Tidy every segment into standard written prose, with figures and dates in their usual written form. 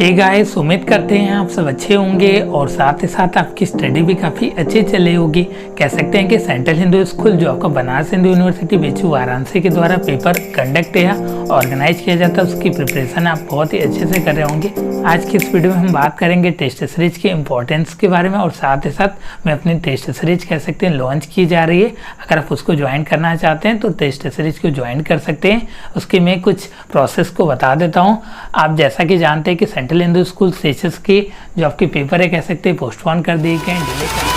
Hey guys, उम्मीद करते हैं आप सब अच्छे होंगे और साथ ही साथ आपकी स्टडी भी काफ़ी अच्छी चल रही होगी। कह सकते हैं कि सेंट्रल हिंदू स्कूल जो आपका बनारस हिंदू यूनिवर्सिटी बेचू वाराणसी के द्वारा पेपर कंडक्ट या ऑर्गेनाइज किया जाता है, उसकी प्रिपरेशन आप बहुत ही अच्छे से कर रहे होंगे। आज की इस वीडियो में हम बात करेंगे टेस्ट सीरीज के इंपॉर्टेंस के बारे में और साथ ही साथ मैं अपनी टेस्ट सीरीज कह सकते हैं लॉन्च की जा रही है। अगर आप उसको ज्वाइन करना चाहते हैं तो टेस्ट सीरीज को ज्वाइन कर सकते हैं। उसके मैं कुछ प्रोसेस को बता देता हूँ। आप जैसा कि जानते हैं कि सेंट्रल हिंदू स्कूल सेशंस की जो आपके पेपर है कह सकते हैं पोस्टपोन कर दिए गए, डिले कर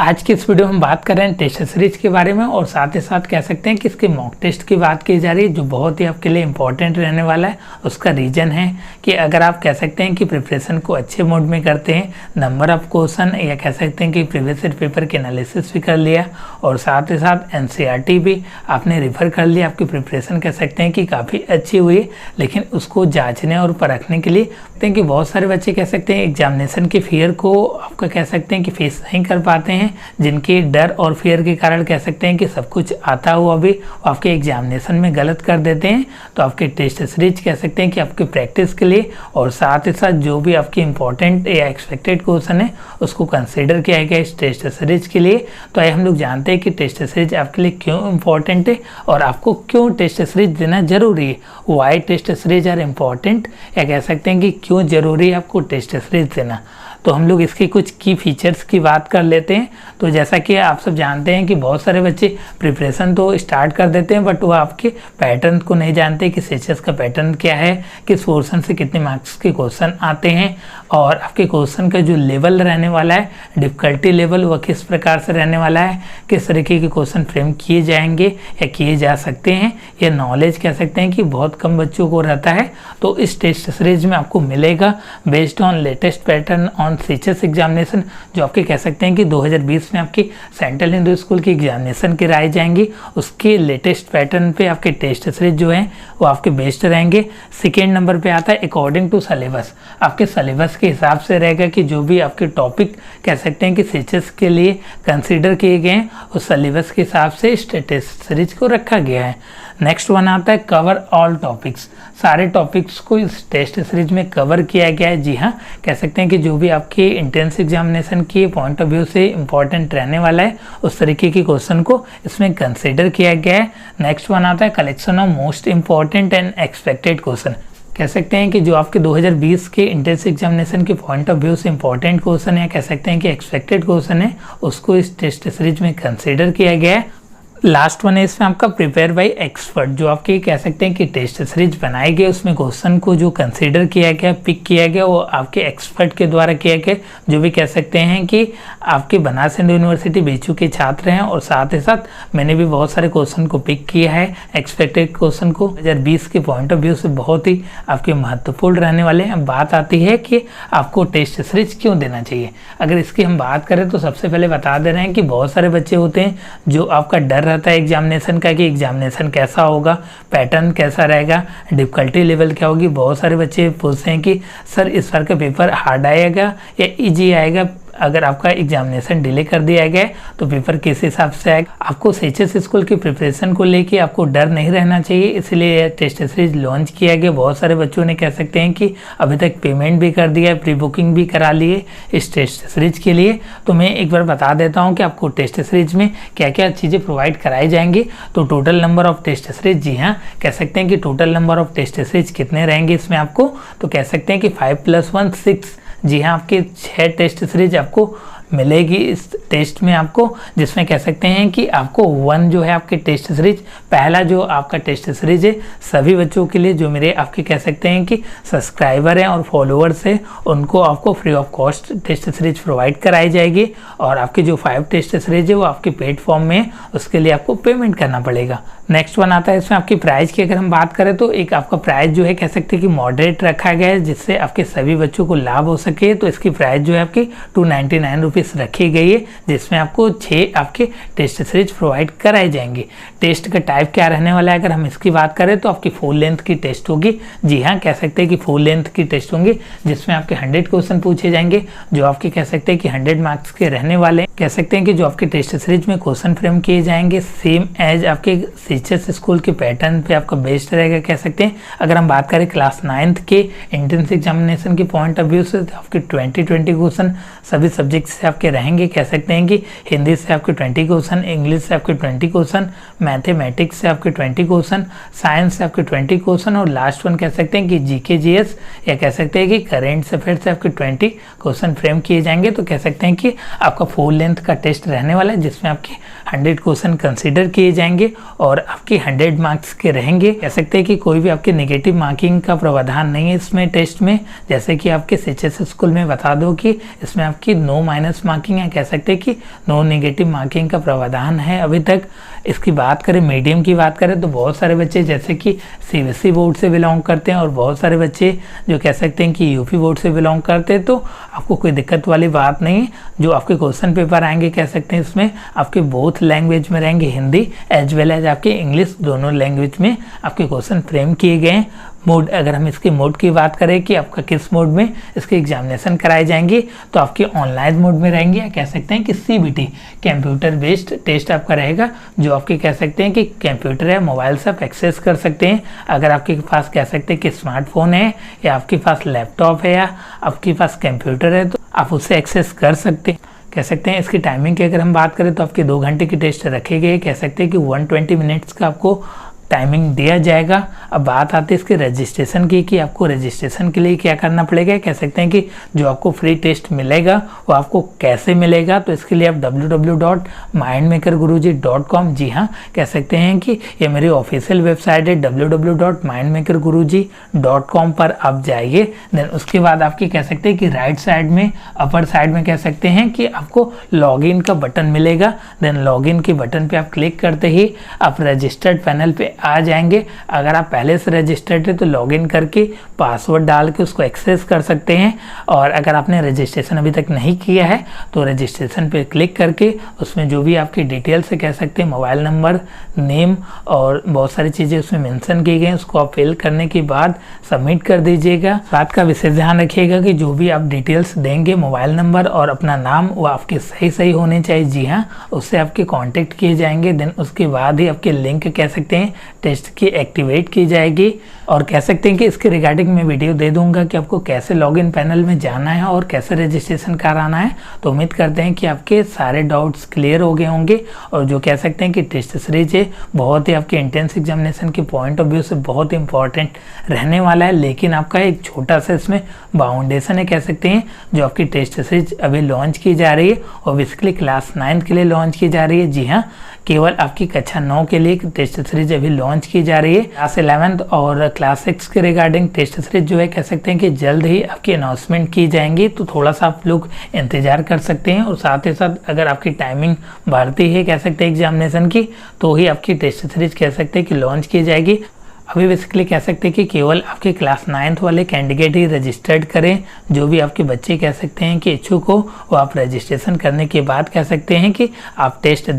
आज की इस वीडियो में हम बात कर रहे हैं टेस्ट सीरीज के बारे में और साथ ही साथ कह सकते हैं कि इसके मॉक टेस्ट की बात की जा रही है जो बहुत ही आपके लिए इंपॉर्टेंट रहने वाला है। उसका रीज़न है कि अगर आप कह सकते हैं कि प्रिपरेशन को अच्छे मोड में करते हैं, नंबर ऑफ क्वेश्चन या कह सकते हैं कि प्रीवियस ईयर पेपर के एनालिसिस भी कर लिया और साथ ही साथ एनसीईआरटी भी आपने रेफर कर लिया, आपकी प्रिपरेशन कह सकते हैं कि काफ़ी अच्छी हुई। लेकिन उसको जाँचने और परखने के लिए कि बहुत सारे बच्चे कह सकते हैं एग्जामिनेशन के फियर को आपका कह सकते हैं कि फेस नहीं कर पाते हैं, जिनके डर और फियर के कारण कह सकते हैं कि सब कुछ आता हुआ भी आपके एग्जामिनेशन में गलत कर देते हैं। तो आपके टेस्ट सीरीज कह सकते हैं कि आपकी प्रैक्टिस के लिए और साथ ही साथ जो भी आपकी इंपॉर्टेंट या एक्सपेक्टेड क्वेश्चन है उसको कंसीडर किया गया इस टेस्ट सीरीज के लिए। तो आइए हम लोग जानते हैं कि टेस्ट सीरीज आपके लिए क्यों इंपॉर्टेंट है और आपको क्यों टेस्ट सीरीज देना जरूरी है। Why test series are important, या कह सकते हैं कि क्यों जरूरी है आपको टेस्ट सीरीज देना। तो हम लोग इसके कुछ की फीचर्स की बात कर लेते हैं। तो जैसा कि आप सब जानते हैं कि बहुत सारे बच्चे प्रिपरेशन तो स्टार्ट कर देते हैं बट वो आपके पैटर्न को नहीं जानते कि सेशंस का पैटर्न क्या है, किस पोर्शन से कितने मार्क्स के क्वेश्चन आते हैं और आपके क्वेश्चन का जो लेवल रहने वाला है, डिफ़िकल्टी लेवल, वह किस प्रकार से रहने वाला है, किस तरीके के क्वेश्चन फ्रेम किए जाएंगे या किए जा सकते हैं। यह नॉलेज कह सकते हैं कि बहुत कम बच्चों को रहता है। तो इस टेस्ट सीरीज में आपको मिलेगा based on latest pattern on CHS examination जो आपके कह सकते हैं कि 2020 में आपकी सेंट्रल हिंदू स्कूल की एग्जामिनेशन कराई जाएंगी। उसके लेटेस्ट पैटर्न पे आपके टेस्ट सीरीज जो हैं वो आपके बेस्ड रहेंगे। सेकेंड नंबर पे आता है अकॉर्डिंग टू सिलेबस, आपके सिलेबस के हिसाब से रहेगा कि जो भी आपके टॉपिक कह सकते हैं कि सीएचएस के लिए कंसीडर किए गए हैं उस सिलेबस के हिसाब से इस टेस्ट सीरीज को रखा गया है। नेक्स्ट वन आता है कवर ऑल टॉपिक्स, सारे टॉपिक्स को इस टेस्ट सीरीज में कवर किया गया है। जी हाँ, कह सकते हैं कि जो भी आपके इंट्रेंस एग्जामिनेशन के पॉइंट ऑफ व्यू से इंपॉर्टेंट रहने वाला है उस तरीके के क्वेश्चन को इसमें कंसीडर किया गया है। नेक्स्ट वन आता है collection of most important and expected question, कह सकते हैं कि जो आपके 2020 के इंट्रेंस एग्जामिनेशन के पॉइंट ऑफ व्यू से इंपॉर्टेंट क्वेश्चन है, कह सकते हैं कि एक्सपेक्टेड क्वेश्चन है, उसको इस टेस्ट सीरीज में कंसीडर किया गया है। लास्ट वन है इसमें आपका प्रिपेयर बाय एक्सपर्ट, जो आपके कह सकते हैं कि टेस्ट सीरीज बनाए गए उसमें क्वेश्चन को जो कंसीडर किया गया, पिक किया गया, वो आपके एक्सपर्ट के द्वारा किया गया, जो भी कह सकते हैं कि आपके बनारस हिंदू यूनिवर्सिटी बेचू के छात्र हैं। और साथ ही साथ मैंने भी बहुत सारे क्वेश्चन को पिक किया है, एक्सपेक्टेड क्वेश्चन को 2020 के पॉइंट ऑफ व्यू से बहुत ही आपके महत्वपूर्ण रहने वाले हैं। बात आती है कि आपको टेस्ट सीरीज क्यों देना चाहिए। अगर इसकी हम बात करें तो सबसे पहले बता दे रहे हैं कि बहुत सारे बच्चे होते हैं जो आपका डर रहता है एग्जामिनेशन का कि एग्जामिनेशन कैसा होगा, पैटर्न कैसा रहेगा, डिफ़िकल्टी लेवल क्या होगी। बहुत सारे बच्चे पूछते हैं कि सर इस बार का पेपर हार्ड आएगा या इजी आएगा, अगर आपका एग्जामिनेशन डिले कर दिया गया तो पेपर किस हिसाब से आएगा। आपको सीएचएस स्कूल की प्रिपरेशन को लेके आपको डर नहीं रहना चाहिए, इसलिए टेस्ट सीरीज लॉन्च किया गया। बहुत सारे बच्चों ने कह सकते हैं कि अभी तक पेमेंट भी कर दिया है, प्री बुकिंग भी करा लिए इस टेस्ट सीरीज के लिए। तो मैं एक बार बता देता हूँ कि आपको टेस्ट सीरीज में क्या क्या चीज़ें प्रोवाइड कराई जाएंगी। तो total number of test series, जी हाँ, कह सकते हैं कि total number of test series कितने रहेंगे इसमें आपको, तो कह सकते हैं कि 5 + 1 6। जी हाँ, आपके 6 टेस्ट सीरीज आपको मिलेगी इस टेस्ट में आपको, जिसमें कह सकते हैं कि आपको 1 जो है आपके टेस्ट सीरीज, पहला जो आपका टेस्ट सीरीज है सभी बच्चों के लिए जो मेरे आपके कह सकते हैं कि सब्सक्राइबर हैं और फॉलोअर्स हैं उनको आपको free of cost test series provide कराई जाएगी। और आपके जो 5 टेस्ट सीरीज है वो आपके पेड फॉर्म में है, उसके लिए आपको पेमेंट करना पड़ेगा। नेक्स्ट वन आता है इसमें आपकी प्राइस की अगर हम बात करें तो एक आपका प्राइस जो है कह सकते हैं कि मॉडरेट रखा गया है, जिससे आपके सभी बच्चों को लाभ हो सके। तो इसकी प्राइस जो है आपकी 299 रुपीज़ रखी गई है, जिसमें आपको 6 आपके टेस्ट सीरीज प्रोवाइड कराए जाएंगे। टेस्ट का टाइप क्या रहने वाला है अगर हम इसकी बात करें तो आपकी फुल लेंथ की टेस्ट होगी। जी हाँ, कह सकते हैं कि फुल लेंथ की टेस्ट होंगी, जिसमें आपके 100 क्वेश्चन पूछे जाएंगे, जो आपके कह सकते हैं कि 100 मार्क्स के रहने वाले। कह सकते हैं कि जो आपके टेस्ट सीरीज में क्वेश्चन फ्रेम किए जाएंगे सेम एज आपके सीएचएस स्कूल के पैटर्न पे आपका बेस्ड रहेगा। कह सकते हैं अगर हम बात करें क्लास 9th के एंट्रेंस एग्जामिनेशन के पॉइंट ऑफ व्यू से तो आपके 20 क्वेश्चन सभी सब्जेक्ट से आपके रहेंगे। कह सकते हैं कि हिंदी से आपके 20 क्वेश्चन, इंग्लिश से आपके 20 क्वेश्चन, मैथमेटिक्स से आपके 20 क्वेश्चन, साइंस से आपके 20 क्वेश्चन और लास्ट वन कह सकते हैं कि जीके जीएस या कह सकते हैं कि करेंट अफेयर से आपके 20 क्वेश्चन फ्रेम किए जाएंगे। तो कह सकते हैं कि आपका फुल लेंथ का टेस्ट रहने वाला है, जिसमें आपके 100 क्वेश्चन कंसीडर किए जाएंगे और आपके 100 मार्क्स के रहेंगे। कह सकते हैं कि कोई भी आपके नेगेटिव मार्किंग का प्रावधान नहीं है इसमें टेस्ट में, जैसे कि आपके सीएचएस स्कूल में बता दो कि इसमें आपकी नो माइनस मार्किंग है। कह सकते हैं कि नो नेगेटिव मार्किंग का प्रावधान है अभी तक। इसकी बात करें मीडियम की बात करें तो बहुत सारे बच्चे जैसे कि सीबीएसई बोर्ड से बिलोंग करते हैं और बहुत सारे बच्चे जो कह सकते हैं कि यूपी बोर्ड से बिलोंग करते हैं, तो आपको कोई दिक्कत वाली बात नहीं है। जो आपके क्वेश्चन पेपर आएंगे कह सकते हैं इसमें आपके बोथ लैंग्वेज में रहेंगे, हिंदी एज वेल एज आपके इंग्लिश, दोनों लैंग्वेज में आपके क्वेश्चन फ्रेम किए गए हैं। मोड अगर हम इसके मोड की बात करें कि आपका किस मोड में इसके एग्जामिनेशन कराए जाएंगे तो आपके ऑनलाइन मोड में रहेंगे, या कह सकते हैं कि सीबीटी कंप्यूटर बेस्ड टेस्ट आपका रहेगा, जो आपके कह सकते हैं कि कंप्यूटर है, मोबाइल से आप एक्सेस कर सकते हैं। अगर आपके पास कह सकते हैं कि स्मार्टफोन है या आपके पास लैपटॉप है या आपके पास कंप्यूटर है तो आप उससे एक्सेस कर सकते हैं। कह सकते हैं इसकी टाइमिंग की अगर हम बात करें तो आपके 2 घंटे की टेस्ट रखे गए। कह सकते हैं कि 120 मिनट्स का आपको टाइमिंग दिया जाएगा। अब बात आती है इसके रजिस्ट्रेशन की कि आपको रजिस्ट्रेशन के लिए क्या करना पड़ेगा। कह सकते हैं कि जो आपको फ्री टेस्ट मिलेगा वो आपको कैसे मिलेगा, तो इसके लिए आप www.mindmakerguruji.com, जी हाँ कह सकते हैं कि ये मेरी ऑफिशियल वेबसाइट है www.mindmakerguruji.com पर आप जाइए। देन उसके बाद आपकी कह सकते हैं कि राइट साइड में अपर साइड में कह सकते हैं कि आपको लॉगिन का बटन मिलेगा। देन लॉगिन के बटन पे आप क्लिक करते ही आप रजिस्टर्ड पैनल पे आ जाएंगे। अगर आप पहले से रजिस्टर्ड है तो लॉगिन करके पासवर्ड डाल के उसको एक्सेस कर सकते हैं, और अगर आपने रजिस्ट्रेशन अभी तक नहीं किया है तो रजिस्ट्रेशन पे क्लिक करके उसमें जो भी आपकी डिटेल्स से कह सकते हैं मोबाइल नंबर, नेम और बहुत सारी चीज़ें उसमें मेंशन की गई, उसको आप फिल करने के बाद सबमिट कर दीजिएगा। बात का विशेष ध्यान रखिएगा कि जो भी आप डिटेल्स देंगे, मोबाइल नंबर और अपना नाम, वो आपके सही होने चाहिए। जी हाँ, उससे आपके कॉन्टेक्ट किए जाएंगे। देन उसके बाद ही आपके लिंक कह सकते हैं टेस्ट की एक्टिवेट की जाएगी, और कह सकते हैं कि इसके रिगार्डिंग मैं वीडियो दे दूंगा कि आपको कैसे लॉगिन पैनल में जाना है और कैसे रजिस्ट्रेशन कराना है। तो उम्मीद करते हैं कि आपके सारे डाउट्स क्लियर हो गए होंगे, और जो कह सकते हैं कि टेस्ट सीरीज है बहुत ही आपके एंट्रेंस एग्जामिनेशन के पॉइंट ऑफ व्यू से बहुत इंपॉर्टेंट रहने वाला है। लेकिन आपका एक छोटा सा इसमें बाउंडेशन है कह सकते हैं, जो आपकी टेस्ट सीरीज अभी लॉन्च की जा रही है और बेसिकली क्लास 9 के लिए लॉन्च की जा रही है। जी हाँ, केवल आपकी कक्षा 9 के लिए टेस्ट सीरीज अभी लॉन्च की जा रही है। क्लास 11 और क्लास 6 के रिगार्डिंग टेस्ट सीरीज जो है कह सकते हैं कि जल्द ही आपकी अनाउंसमेंट की जाएंगी, तो थोड़ा सा आप लोग इंतजार कर सकते हैं। और साथ ही साथ अगर आपकी टाइमिंग बढ़ती है कह सकते हैं एग्जामिनेशन की, तो ही आपकी टेस्ट सीरीज कह सकते हैं कि लॉन्च की जाएगी। अभी बेसिकली कह सकते हैं कि केवल आपके क्लास 9th वाले कैंडिडेट ही रजिस्टर्ड करें। जो भी आपके बच्चे कह सकते हैं कि इच्छुक हो, वो आप रजिस्ट्रेशन करने के बाद कह सकते हैं कि आप टेस्ट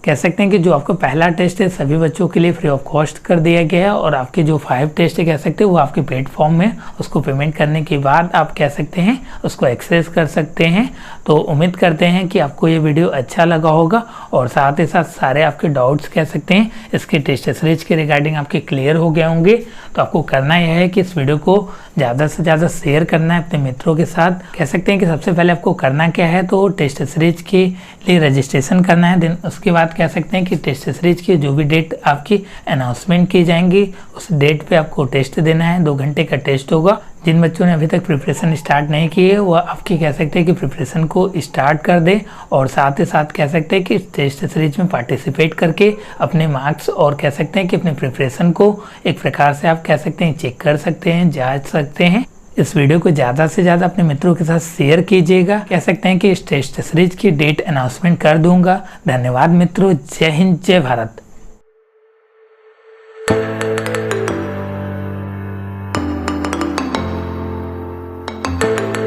कह सकते हैं कि जो आपका पहला टेस्ट है सभी बच्चों के लिए फ्री ऑफ कॉस्ट कर दिया गया है, और आपके जो 5 टेस्ट है कह सकते हैं वो आपके प्लेटफॉर्म में उसको पेमेंट करने के बाद आप कह सकते हैं उसको एक्सेस कर सकते हैं। तो उम्मीद करते हैं कि आपको ये वीडियो अच्छा लगा होगा, और साथ ही साथ सारे आपके डाउट्स कह सकते हैं इसके टेस्ट सीरीज के रिगार्डिंग आपके क्लियर हो गए होंगे। तो आपको करना यह है कि इस वीडियो को ज़्यादा से ज़्यादा शेयर करना है अपने मित्रों के साथ। कह सकते हैं कि सबसे पहले आपको करना क्या है, तो टेस्ट सीरीज के लिए रजिस्ट्रेशन करना है। देन उसके बाद कह सकते हैं कि टेस्ट सीरीज की जो भी डेट आपकी अनाउंसमेंट की जाएंगी उस डेट पे आपको टेस्ट देना है। 2 घंटे का टेस्ट होगा। जिन बच्चों ने अभी तक प्रिपरेशन स्टार्ट नहीं की है वो आपकी कह सकते हैं कि प्रिपरेशन को स्टार्ट कर दें, और साथ ही साथ कह सकते हैं कि टेस्ट सीरीज में पार्टिसिपेट करके अपने मार्क्स और कह सकते हैं कि अपने प्रिपरेशन को एक प्रकार से आप कह सकते हैं चेक कर सकते हैं, जांच सकते हैं। इस वीडियो को ज़्यादा से ज़्यादा अपने मित्रों के साथ शेयर कीजिएगा। कह सकते हैं कि इस टेस्ट सीरीज की डेट अनाउंसमेंट कर दूंगा। धन्यवाद मित्रों, जय हिंद, जय भारत। हैं।